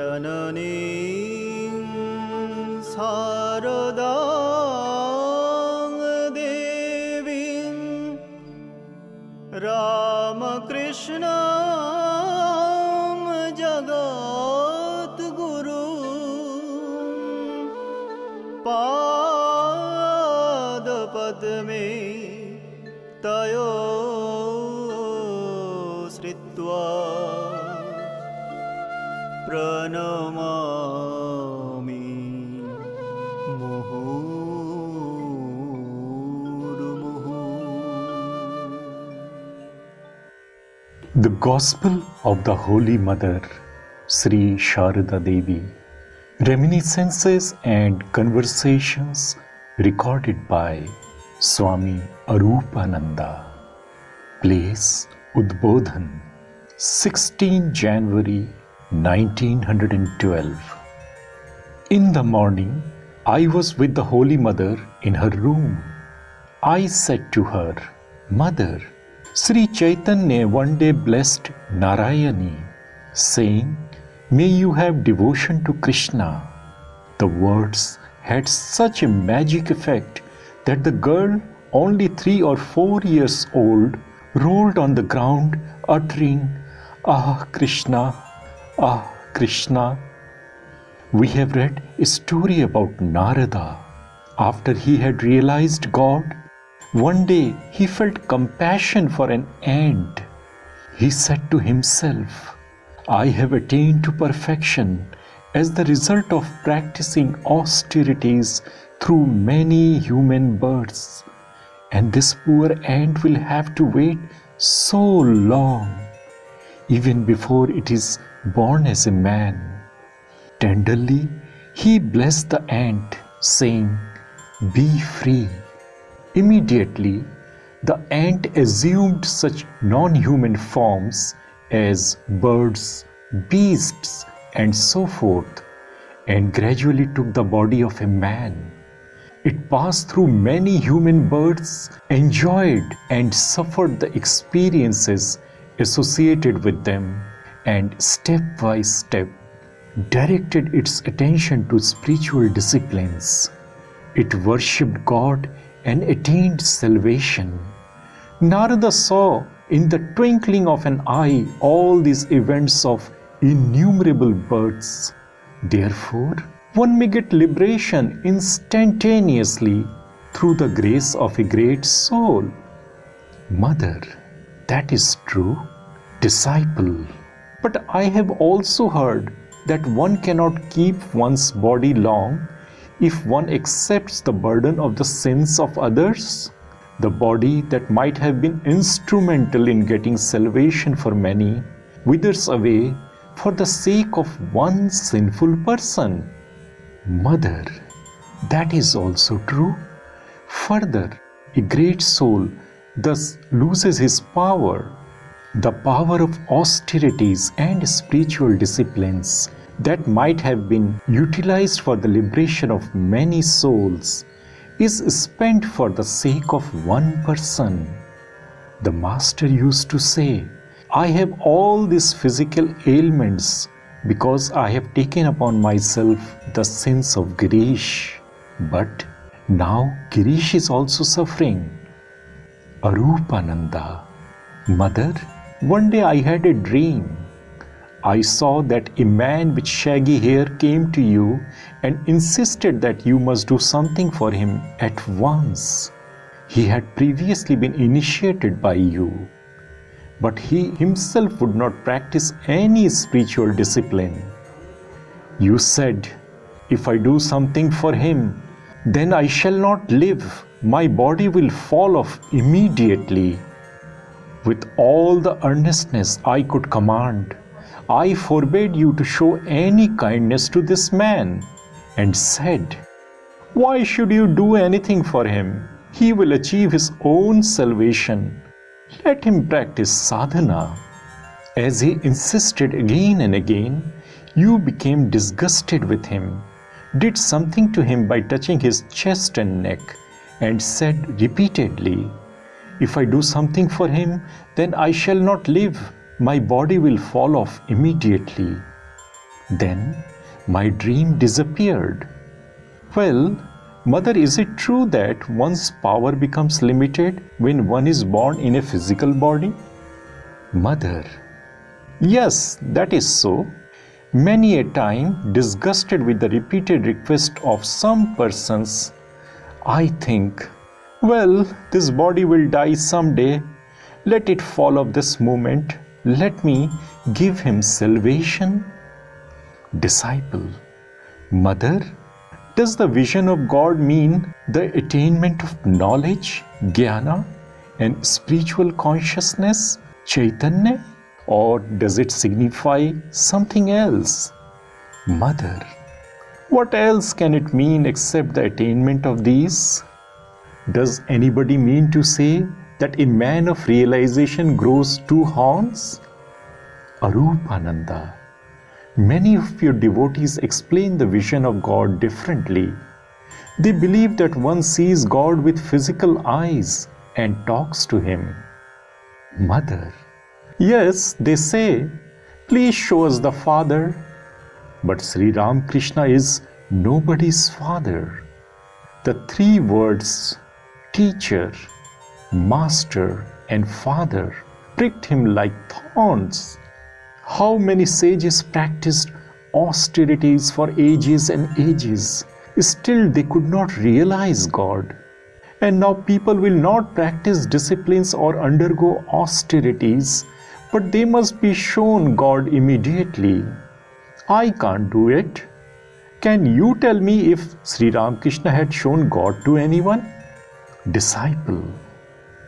जननीं शारदां देवीं रामकृष्णां जगद्गुरुं पादपद्मे तयो श्रित्वा प्रणमामि मुहुर्मुहुः। The Gospel of the Holy Mother, Sri Sharada Devi. Reminiscences and conversations recorded by Swami Arupananda. Place Udbodhan, 16 January 1912. In the morning, I was with the Holy Mother in her room. I said to her, "Mother, Sri Chaitanya one day blessed Narayani, saying, 'May you have devotion to Krishna.' The words had such a magic effect that the girl, only 3 or 4 years old, rolled on the ground uttering, 'Ah Krishna, ah Krishna.'" We have read a story about Narada. After he had realized God, one day he felt compassion for an ant. He said to himself, "I have attained to perfection as the result of practicing austerities through many human births, and this poor ant will have to wait so long, even before it is born as a man." Tenderly, he blessed the ant, saying, "Be free." Immediately, the ant assumed such non-human forms as birds, beasts, and so forth, and gradually took the body of a man. It passed through many human births, enjoyed and suffered the experiences associated with them, and step by step directed its attention to spiritual disciplines. It worshipped God and attained salvation. Narada saw in the twinkling of an eye all these events of innumerable births. Therefore, one may get liberation instantaneously through the grace of a great soul. Mother, that is true. Disciple, but I have also heard that one cannot keep one's body long if one accepts the burden of the sins of others. The body that might have been instrumental in getting salvation for many withers away for the sake of one sinful person. Mother, that is also true. Further, a great soul thus loses his power. The power of austerities and spiritual disciplines that might have been utilized for the liberation of many souls is spent for the sake of one person. The Master used to say, "I have all these physical ailments because I have taken upon myself the sins of Girish. But now Girish is also suffering." Arupananda. Mother, one day I had a dream. I saw that a man with shaggy hair came to you and insisted that you must do something for him at once. He had previously been initiated by you, but he himself would not practice any spiritual discipline. You said, "If I do something for him, then I shall not live. My body will fall off immediately." With all the earnestness I could command, I forbade you to show any kindness to this man, and said, "Why should you do anything for him? He will achieve his own salvation. Let him practice sadhana." As he insisted again and again, you became disgusted with him, did something to him by touching his chest and neck, and said repeatedly, "If I do something for him, then I shall not live. My body will fall off immediately." Then my dream disappeared. Well, Mother, is it true that one's power becomes limited when one is born in a physical body? Mother: Yes, that is so. Many a time, disgusted with the repeated request of some persons, I think, well, this body will die someday. Let it fall off this moment. Let me give him salvation. Disciple: Mother, does the vision of God mean the attainment of knowledge, jnana, and spiritual consciousness, Chaitanya? Or does it signify something else? Mother: What else can it mean except the attainment of these? Does anybody mean to say that a man of realization grows two horns? Arupananda: Many of your devotees explain the vision of God differently. They believe that one sees God with physical eyes and talks to him. Mother: Yes, they say, please show us the Father. But Sri Ramakrishna is nobody's father. The three words, teacher, master, and father, pricked him like thorns. How many sages practiced austerities for ages and ages, still they could not realize God. And now people will not practice disciplines or undergo austerities, but they must be shown God immediately. I can't do it. Can you tell me if Sri Ramakrishna had shown God to anyone? Disciple: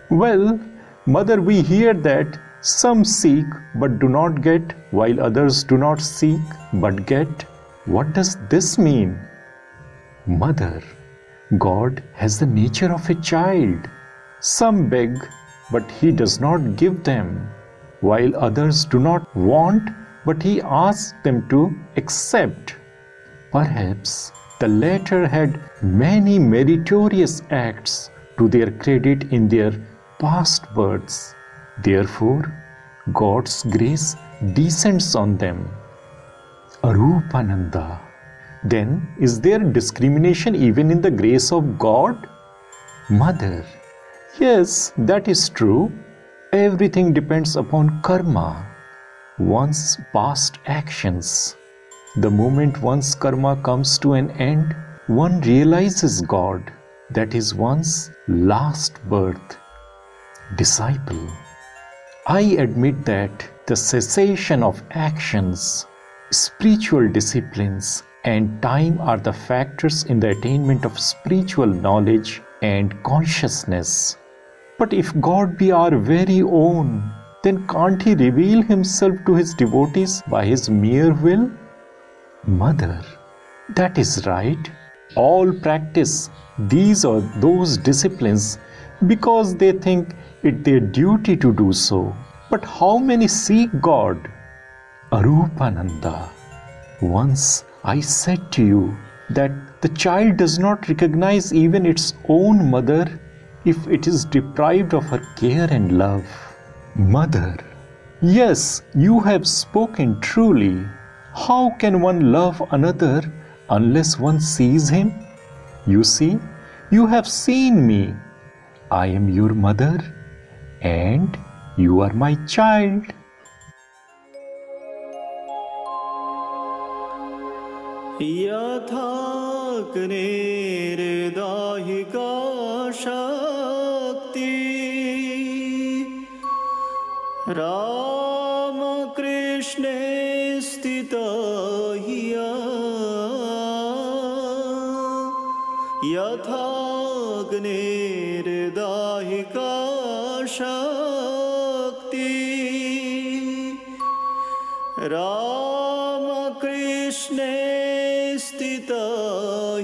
Well, Mother, we hear that some seek but do not get, while others do not seek but get. What does this mean? Mother: God has the nature of a child. Some beg, but he does not give them, while others do not want, but he asks them to accept. Perhaps the latter had many meritorious acts to their credit in their past births. Therefore, God's grace descends on them. Arupananda: Then is there discrimination even in the grace of God? Mother: Yes, that is true. Everything depends upon karma, one's past actions. The moment one's karma comes to an end, one realizes God, that is one's last birth. Disciple: I admit that the cessation of actions, spiritual disciplines, and time are the factors in the attainment of spiritual knowledge and consciousness. But if God be our very own, then can't He reveal Himself to His devotees by His mere will? Mother: That is right. All practice these or those disciplines because they think it their duty to do so. But how many seek God? Arupananda: Once I said to you that the child does not recognize even its own mother if it is deprived of her care and love. Mother: Yes, you have spoken truly. How can one love another unless one sees him? You see, you have seen me. I am your mother and you are my child. यथाग्नेर्दाहिका शक्ति रामकृष्णे स्थिता हिया यथाग्नेर्दाहिका शक्ति रामकृष्णे स्थिता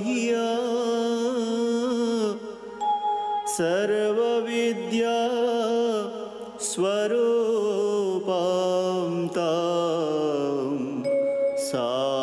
हिया सर्वविद्या स्वरूपां तां सा